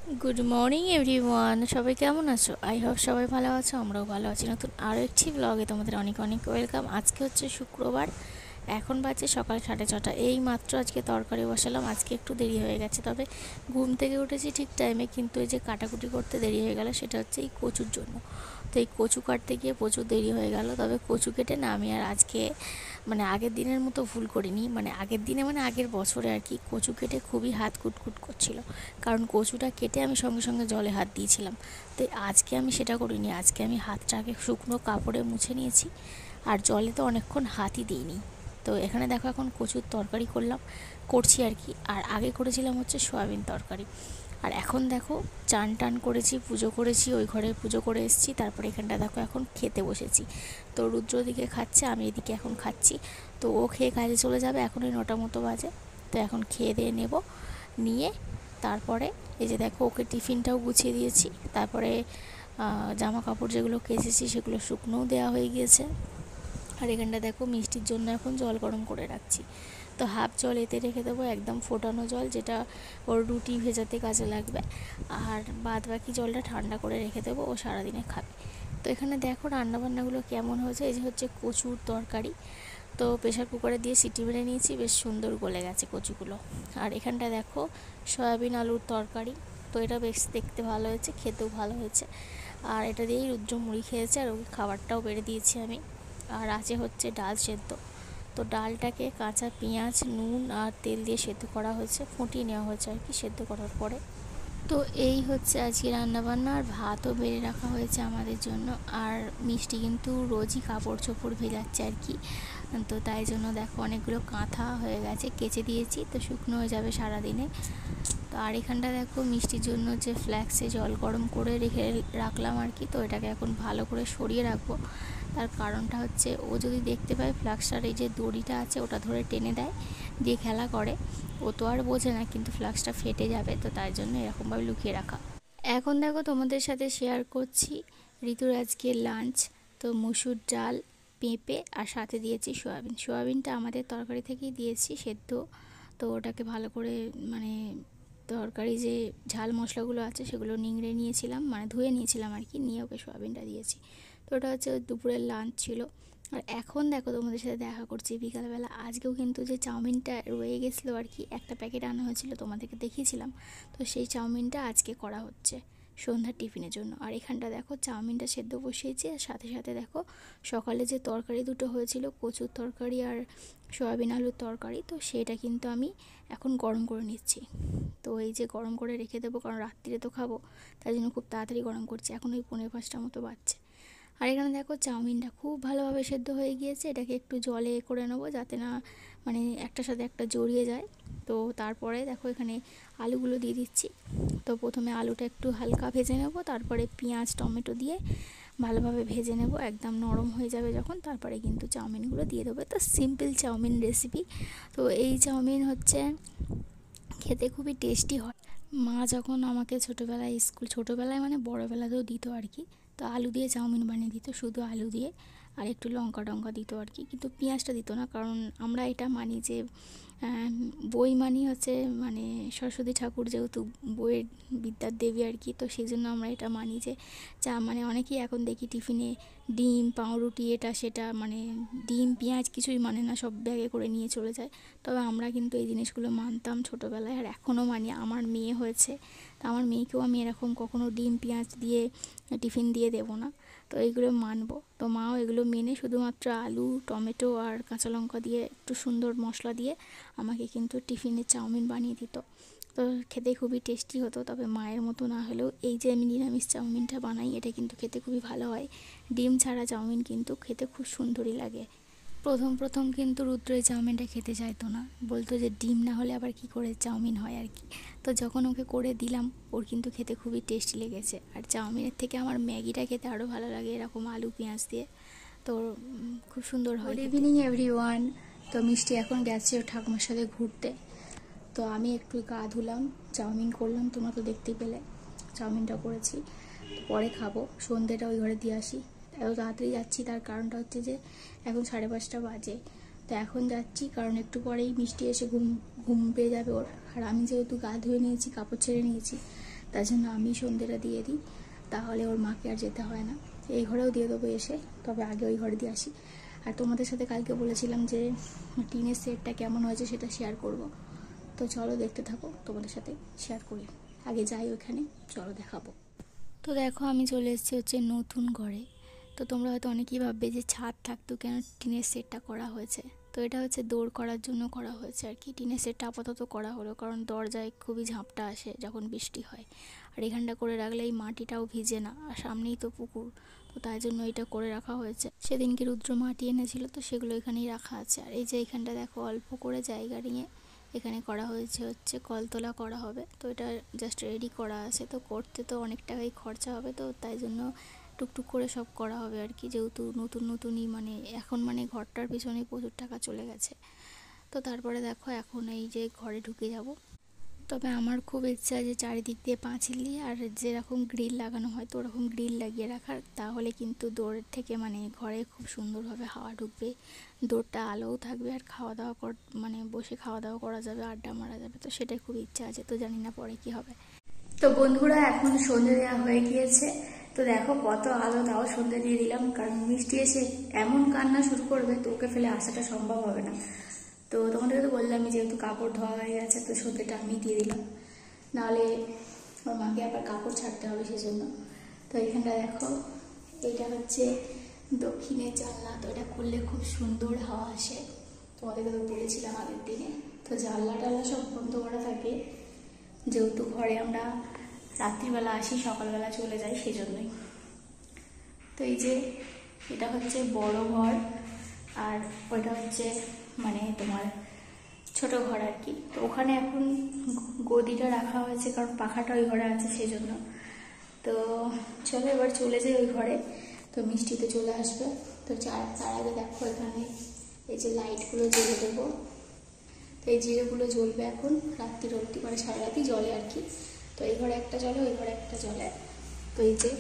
Good morning everyone, সবাই কেমন আছো? আই হোপ সবাই ভালো আছো, আমরাও ভালো আছি। নতুন আরও একটি ব্লগে তোমাদের অনেক অনেক ওয়েলকাম। আজকে হচ্ছে শুক্রবার, এখন বাজে সকাল 6:30। এই মাত্র আজকে তরকারি বসালাম। আজকে একটু দেরি হয়ে গেছে, তবে ঘুম থেকে উঠেছি ঠিক টাইমে, কিন্তু এই যে কাটাকুটি করতে দেরি হয়ে গেল সেটা হচ্ছে এই কচুর জন্য। তো এই কচু কাটতে গিয়ে প্রচুর দেরি হয়ে গেল। তবে কচু কেটে না আমি আর আজকে আগের দিনের মতো ভুল করিনি। আগের দিনে আগের বছরে আর কি কচু কেটে খুবই হাত কুটকুট করছিল, কারণ কচুটা কেটে আমি সঙ্গে সঙ্গে জলে হাত দিয়েছিলাম। তো আজকে আমি সেটা করিনি। আজকে আমি হাতটা আগে শুকনো কাপড়ে মুছে নিয়েছি, আর জলে তো অনেকক্ষণ হাতই দিইনি। তো এখানে দেখো এখন কচুর তরকারি করছি আর কি। আর আগে করেছিলাম হচ্ছে সয়াবিন তরকারি। আর এখন দেখো চান টান করেছি, পুজো করেছি, ওই ঘরে পুজো করে এসেছি। তারপরে এখানটা দেখো এখন খেতে বসেছি। তো রুদ্র ওদিকে খাচ্ছে, আমি এদিকে এখন খাচ্ছি। তো ও খেয়ে কাজে চলে যাবে, এখন ওই 9টা মতো বাজে। তো এখন খেয়ে দিয়ে নেব, নিয়ে তারপরে এই যে দেখো ওকে টিফিনটাও গুছিয়ে দিয়েছি। তারপরে জামা কাপড় যেগুলো কেচেছি সেগুলো শুকনোও দেওয়া হয়ে গিয়েছে। আর এখানটা দেখো মিষ্টির জন্য এখন জল গরম করে রাখছি। তো হাফ জল এতে রেখে দেবো, একদম ফোটানো জল, যেটা ওর রুটি ভেজাতে কাজে লাগবে। আর বাদ বাকি জলটা ঠান্ডা করে রেখে দেবো, ও সারাদিনে খাবে। তো এখানে দেখো রান্নাবান্নাগুলো কেমন হয়েছে। এই যে হচ্ছে কচুর তরকারি, তো প্রেশার কুকারে দিয়ে সিটি মেরে নিয়েছি, বেশ সুন্দর গলে গেছে কচুগুলো। আর এখানটা দেখো সয়াবিন আলুর তরকারি, তো এটা বেশ দেখতে ভালো হয়েছে, খেতেও ভালো হয়েছে। আর এটা দিয়েই রুদ্র মুড়ি খেয়েছে, আর ওকে খাবারটাও বেড়ে দিয়েছি আমি। আর আছে হচ্ছে ডাল সেদ্ধ। তো ডালটাকে কাঁচা পেঁয়াজ, নুন আর তেল দিয়ে সেদ্ধ করা হয়েছে, ফুটিয়ে নেওয়া হয়েছে আর কি সেদ্ধ করার পরে। তো এই হচ্ছে আজকে রান্নাবান্না। আর ভাতও বেড়ে রাখা হয়েছে আমাদের জন্য। আর মিষ্টি কিন্তু রোজই কাপড় চোপড় ভেজাচ্ছে আর কি। তো তাই জন্য দেখো অনেকগুলো কাঁথা হয়ে গেছে, কেচে দিয়েছি, তো শুকনো হয়ে যাবে সারাদিনে। তো আর এখানটা দেখো মিষ্টির জন্য যে ফ্ল্যাক্সে জল গরম করে রেখে রাখলাম আর কি। তো এটাকে এখন ভালো করে সরিয়ে রাখবো। তার কারণটা হচ্ছে ও যদি দেখতে পায় ফ্লাক্সটার এই যে দড়িটা আছে ওটা ধরে টেনে দেয়, দিয়ে খেলা করে। ও তো আর বোঝে না, কিন্তু ফ্লাক্সটা ফেটে যাবে, তো তাই জন্য এরকমভাবে লুকিয়ে রাখা। এখন দেখো তোমাদের সাথে শেয়ার করছি ঋতুর আজকে লাঞ্চ। তো মুসুর ডাল, পেঁপে, আর সাথে দিয়েছি সয়াবিন। সয়াবিনটা আমাদের তরকারি থেকেই দিয়েছি সেদ্ধ। তো ওটাকে ভালো করে মানে তরকারি যে ঝাল মশলাগুলো আছে সেগুলো নিংড়ে নিয়েছিলাম, ধুয়ে নিয়েছিলাম আর কি, নিয়ে ওকে সয়াবিনটা দিয়েছি। তো ওটা হচ্ছে দুপুরের লাঞ্চ ছিল। আর এখন দেখো তোমাদের সাথে দেখা করছি বিকালবেলা। আজকেও কিন্তু যে চাউমিনটা রয়ে গেছিলো আর কি, একটা প্যাকেট আনা হয়েছিল, তোমাদেরকে দেখিয়েছিলাম। তো সেই চাউমিনটা আজকে করা হচ্ছে সন্ধ্যার টিফিনের জন্য। আর এখানটা দেখো চাউমিনটা সেদ্ধ বসিয়েছি, আর সাথে সাথে দেখো সকালে যে তরকারি দুটো হয়েছিল, কচুর তরকারি আর সয়াবিন আলুর তরকারি, তো সেটা কিন্তু আমি এখন গরম করে নিচ্ছি। তো এই যে গরম করে রেখে দেবো, কারণ রাত্রিরে তো খাবো, তাই জন্য খুব তাড়াতাড়ি গরম করছি। এখন ওই 4:45 মতো বাজছে। আর এখানে দেখো চাউমিনটা খুব ভালোভাবে সেদ্ধ হয়ে গিয়েছে। এটাকে একটু জলে করে নেবো, যাতে না একটার সাথে একটা জড়িয়ে যায়। তো তারপরে দেখো এখানে আলুগুলো দিয়ে দিচ্ছি। তো প্রথমে আলুটা একটু হালকা ভেজে নেব, তারপরে পেঁয়াজ টমেটো দিয়ে ভালোভাবে ভেজে নেব, একদম নরম হয়ে যাবে যখন, তারপরে কিন্তু চাউমিনগুলো দিয়ে দেবো। তো সিম্পল চাউমিন রেসিপি। তো এই চাউমিন হচ্ছে খেতে খুবই টেস্টি হয়। মা যখন আমাকে ছোটোবেলায় বড়োবেলাতেও দিত আর কি, তো আলু দিয়ে চাউমিন বানিয়ে দিত, শুধু আলু দিয়ে, আর একটু লঙ্কা টঙ্কা দিত আর কি, কিন্তু পেঁয়াজটা দিত না। কারণ আমরা এটা মানি যে বই মানি হচ্ছে সরস্বতী ঠাকুর যেহেতু বইয়ের বিদ্যার দেবী আর কি, তো সেই জন্য আমরা এটা মানি যে অনেকেই এখন দেখি টিফিনে ডিম পাউরুটি এটা সেটা, ডিম পেঁয়াজ কিছুই মানে না, সব ব্যাগে করে নিয়ে চলে যায়। তবে আমরা কিন্তু এই জিনিসগুলো মানতাম ছোটোবেলায়, আর এখনও মানি। আমার মেয়ে হয়েছে, তো আমার মেয়েকেও আমি এরকম কখনো ডিম পেঁয়াজ দিয়ে টিফিন দিয়ে দেবো না। তো এইগুলো মানবো। তো মাও এগুলো মেনে শুধুমাত্র আলু টমেটো আর কাঁচা লঙ্কা দিয়ে একটু সুন্দর মশলা দিয়ে আমাকে কিন্তু টিফিনে চাউমিন বানিয়ে দিত। তো খেতে খুবই টেস্টি হতো। তবে মায়ের মতো না হলেও এই যে আমি নিরামিষ চাউমিনটা বানাই, এটা কিন্তু খেতে খুবই ভালো হয়। ডিম ছাড়া চাউমিন কিন্তু খেতে খুব সুন্দরই লাগে। প্রথম প্রথম কিন্তু রুদ্র এই চাউমিনটা খেতে চাইতো না, বলতো যে ডিম না হলে আবার কি করে চাউমিন হয় আর কি। তো যখন ওকে করে দিলাম, ওর কিন্তু খেতে খুবই টেস্টি লেগেছে। আর চাউমিনের থেকে আমার ম্যাগিটা খেতে আরও ভালো লাগে, এরকম আলু পেঁয়াজ দিয়ে। তো খুব সুন্দর হয়। Good evening everyone. তো মিষ্টি এখন গেছে ওর ঠাকুমার সাথে ঘুরতে। তো আমি একটু গা ধুলাম, চাউমিন করলাম, তোমরা তো দেখতেই পেলে চাউমিনটা করেছি। তো পরে খাবো, সন্ধ্যেটা ওই ঘরে দিয়ে আসি। এত তাড়াতাড়ি যাচ্ছি তার কারণটা হচ্ছে যে এখন 5:30 বাজে। তো এখন যাচ্ছি কারণ একটু পরেই মিষ্টি এসে ঘুম ঘুম পেয়ে যাবে ওর। আর আমি যেহেতু গা ধুয়ে নিয়েছি, কাপড় ছেড়ে নিয়েছি, তার জন্য আমি সন্ধ্যেটা দিয়ে দিই, তাহলে ওর মাকে আর যেতে হয় না। এই ঘরেও দিয়ে দেবো এসে, তবে আগে ওই ঘরে দিয়ে আসি। আর তোমাদের সাথে কালকে বলেছিলাম যে টিনের সেটটা কেমন হয়েছে সেটা শেয়ার করব, তো চলো দেখতে থাকো, তোমাদের সাথে শেয়ার করি। আগে যাই ওখানে, চলো দেখাবো। তো দেখো আমি চলে এসেছি হচ্ছে নতুন ঘরে। তো তোমরা হয়তো অনেকেই ভাববে যে ছাদ থাকতো কেন টিনের সেটটা করা হয়েছে। তো এটা হচ্ছে দৌড় করার জন্য করা হয়েছে আর কি। টিনের সেটটা আপাতত করা হলো কারণ দরজায় খুবই ঝাঁপটা আসে যখন বৃষ্টি হয়, আর এখানটা করে রাখলে এই মাটিটাও ভিজে না, আর সামনেই তো পুকুর, তো তাই জন্য এটা করে রাখা হয়েছে। সেদিনকে রুদ্র মাটি এনেছিল, তো সেগুলো এখানেই রাখা আছে। আর এই যে এখানটা দেখো অল্প করে জায়গা নিয়ে এখানে করা হয়েছে হচ্ছে কলতলা করা হবে। তো এটা জাস্ট রেডি করা আছে, তো করতে তো অনেক টাকাই খরচা হবে, তো তাই জন্য টুকটুক করে সব করা হবে আর কি। যেহেতু নতুনই মানে এখন মানে ঘরটার পিছনে প্রচুর টাকা চলে গেছে। তো তারপরে দেখো এখন এই যে ঘরে ঢুকে যাব। তবে আমার খুব ইচ্ছা যে চারিদিক দিয়ে পাঁচিল দিয়ে আর যেরকম গ্রিল লাগানো হয় তো ওরকম গ্রিল লাগিয়ে রাখার, তাহলে কিন্তু দৌড়ের থেকে মানে ঘরে খুব সুন্দরভাবে হাওয়া ঢুকবে, দৌড়টা আলোও থাকবে, আর খাওয়া দাওয়া মানে বসে খাওয়া দাওয়া করা যাবে, আড্ডা মারা যাবে। তো সেটাই খুব ইচ্ছা আছে, তো জানি না পরে কি হবে। তো বন্ধুরা এখন সন্ধে দেওয়া হয়ে গিয়েছে। তো দেখো কত আলো, তাও সন্ধে দিয়ে দিলাম, কারণ মিষ্টি এসে এমন কান্না শুরু করবে তো ওকে ফেলে আসাটা সম্ভব হবে না। তো তোমাদেরকে তো বললাম যেহেতু কাপড় ধোয়া হয়ে গেছে তো সন্ধেটা আমি দিয়ে দিলাম, নাহলে ওর মাকে আবার কাপড় ছাড়তে হবে সেজন্য। তো এখানটা দেখো এইটা হচ্ছে দক্ষিণের জানলা, তো এটা খুললে খুব সুন্দর হাওয়া আসে, তোমাদেরকে তো বলেছিলাম আগের দিনে। তো জানলা টাল্লা সব বন্ধ করা থাকে, যেহেতু ঘরে আমরা রাত্রিবেলা আসি সকালবেলা চলে যাই সেজন্যই। তো এই যে এটা হচ্ছে বড় ঘর, আর ওইটা হচ্ছে মানে তোমার ছোট ঘর আর কি। তো ওখানে এখন গদিটা রাখা হয়েছে কারণ পাখাটা ওই ঘরে আছে সেই জন্য। তো চলো এবার চলে যাই ওই ঘরে, তো মিষ্টিতে চলে আসবে। তো তার আগে দেখো এখানে এই যে লাইটগুলো জ্বেলে দেবো। তো এই জিরেগুলো জ্বলবে এখন রাত্রি অবধি, মানে সারা রাতি জ্বলে আর কি। তো এই ঘরে একটা জ্বলে, ওই ঘরে একটা জ্বলে। তো এই যে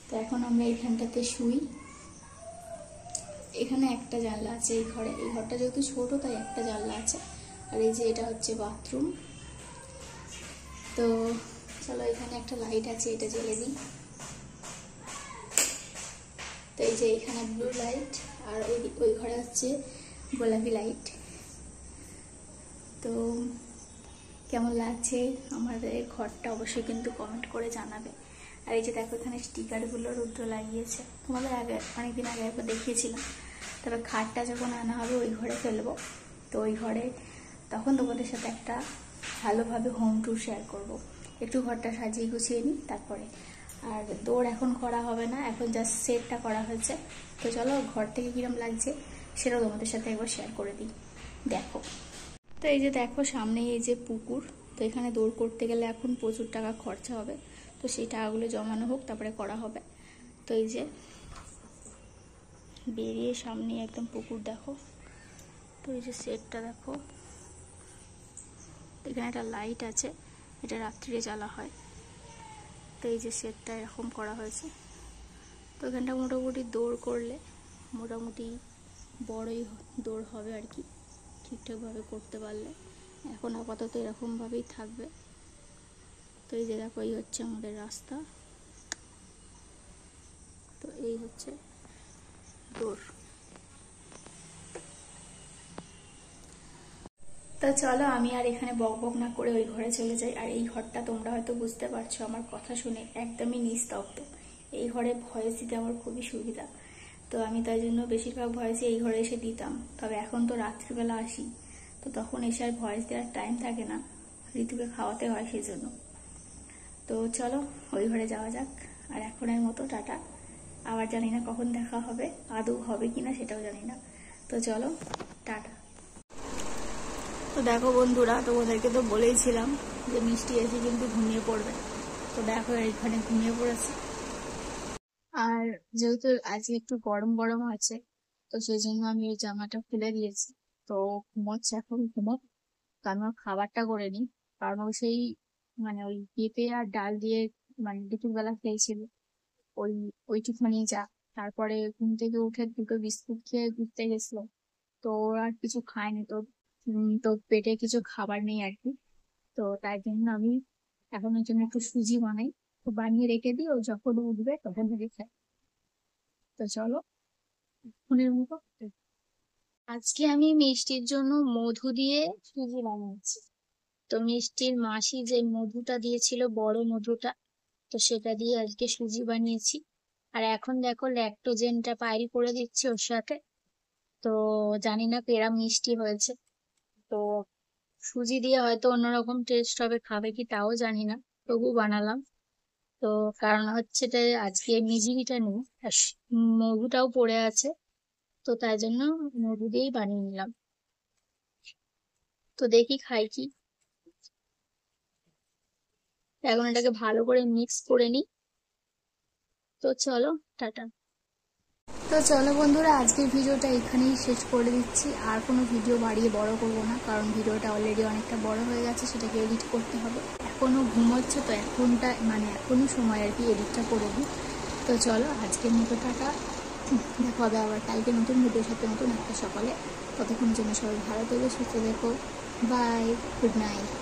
তো এখন আমরা এইখানটাতে শুই। এখানে একটা জানলা আছে এই ঘরে, এই ঘরটা যেহেতু ছোট তাই একটা জানলা আছে। আর এই যে এটা হচ্ছে বাথরুম। তো চলো এখানে একটা লাইট আছে, এটা জ্বেলে দিই। তো এই যে এখানে ব্লু লাইট, আর ওই ঘরে হচ্ছে গোলাপি লাইট। তো কেমন লাগছে আমাদের ঘরটা অবশ্যই কিন্তু কমেন্ট করে জানাবে। আর এই যে দেখো এখানে স্টিকারগুলো রুদ্র লাগিয়েছে, তোমাদের আগে অনেকদিন আগে একবার দেখিয়েছিলাম। তবে খাটটা যখন আনা হবে ওই ঘরে ফেলবো, তো ওই ঘরে তখন তোমাদের সাথে একটা ভালোভাবে হোম ট্যুর শেয়ার করব। একটু ঘরটা সাজিয়ে গুছিয়ে নিই তারপরে। আর দৌড় এখন করা হবে না, এখন জাস্ট সেটটা করা হয়েছে। তো চলো ঘর থেকে কিরম লাগছে সেটাও তোমাদের সাথে একবার শেয়ার করে দিই, দেখো। তো এই যে দেখো সামনেই এই যে পুকুর, তো এখানে দৌড় করতে গেলে এখন প্রচুর টাকা খরচা হবে, তো সেই টাকাগুলো জমানো হোক তারপরে করা হবে। তো এই যে বেরিয়ে সামনে একদম পুকুর দেখো। তো এই যে সেটটা দেখো, এখানে একটা লাইট আছে, এটা রাত্রিরে জ্বালা হয়। তো এই যে সেটটা এরকম করা হয়েছে। তো এখানটা মোটামুটি দৌড় করলে মোটামুটি বড়ই দৌড় হবে আর কি, ঠিকঠাকভাবে করতে পারলে। এখন আপাতত এরকমভাবেই থাকবে। তো এই যে দেখো এই হচ্ছে আমাদের রাস্তা, তো এই হচ্ছে দৌড়। তো চলো আমি আর এখানে বক বক না করে ওই ঘরে চলে যাই। আর এই ঘরটা তোমরা হয়তো বুঝতে পারছো আমার কথা শুনে একদমই নিস্তব্ধ, এই ঘরে ভয়েস দিতে আমার খুবই সুবিধা। তো আমি তাই জন্য বেশিরভাগ ভয়েসই এই ঘরে এসে দিতাম, তবে এখন তো রাত্রিবেলা আসি, তো তখন এসে আর ভয়েস দেওয়ার টাইম থাকে না, ঋতুকে খাওয়াতে হয় সেই জন্য। তো চলো ওই ঘরে যাওয়া যাক। আর এখনের মতো টাটা, আবার জানি না কখন দেখা হবে, আদৌ হবে কিনা সেটাও জানি না। তো চলো টাটা। তো দেখো বন্ধুরা, তোমাদেরকে তো বলেইছিলাম যে মিষ্টি এসে কিন্তু ঘুমিয়ে পড়বে। তো দেখো এখানে ঘুমিয়ে পড়েছে। আর যেহেতু আজকে একটু গরম গরম আছে, তো সেই জন্য আমি ওই জামাটা খুলে দিয়েছি। তো ঘুমোচ্ছে, এখন ঘুমোক। তো আমি ওর খাবারটা করে নিই, কারণ ও সেই মানে ওই পেঁপে আর ডাল দিয়ে মানে দুপুরবেলা খেয়েছিল, ওই ওইটুখানি যা। তারপরে ঘুম থেকে উঠে দুটো বিস্কুট খেয়ে ঘুরতে গেছিল, তো ওর আর কিছু খায়নি। তো তো পেটে কিছু খাবার নেই আর কি। তো তাই জন্য আমি এখন ওর জন্য একটু সুজি বানাই, তো বানিয়ে রেখে দিই, ও যখন উঠবে তখন থেকে খাই। তো চলো ফোনের মতো। আজকে আমি মিষ্টির জন্য মধু দিয়ে সুজি বানাচ্ছি। তো মিষ্টির মাসি যে মধুটা দিয়েছিল, বড় মধুটা, তো সেটা দিয়ে আজকে সুজি বানিয়েছি। আর এখন দেখো ল্যাকটোজেনটা পাইল করে দিচ্ছি ওর সাথে। তো জানি না কেরা মিষ্টি হয়েছে। তো সুজি দিয়ে হয়তো অন্যরকম টেস্ট হবে, খাবে কি তাও জানি না, তবু বানালাম। তো কারণ হচ্ছে যে আজকে মিহিটা নেই, আর মধুটাও পড়ে আছে, তো তাই জন্য মধু দিয়েই বানিয়ে নিলাম। তো দেখি খাই কি। এখন এটাকে ভালো করে মিক্স করে নিই। তো চলো, টাটা। তো চলো বন্ধুরা, আজকের ভিডিওটা এখানেই শেষ করে দিচ্ছি। আর কোনো ভিডিও বাড়িয়ে বড় করব না, কারণ ভিডিওটা অলরেডি অনেকটা বড় হয়ে গেছে, সেটাকে এডিট করতে হবে। এখনও ঘুমোচ্ছে, তো এখনই সময় আর কি এডিটটা করে দিই। তো চলো আজকের মতো টাটা, দেখা হবে আবার কালকে নতুন ভিডিওর সাথে, নতুন একটা সকালে। ততক্ষণের জন্য সবাই ভালো থেকো, সুস্থ দেখো। Bye, good night.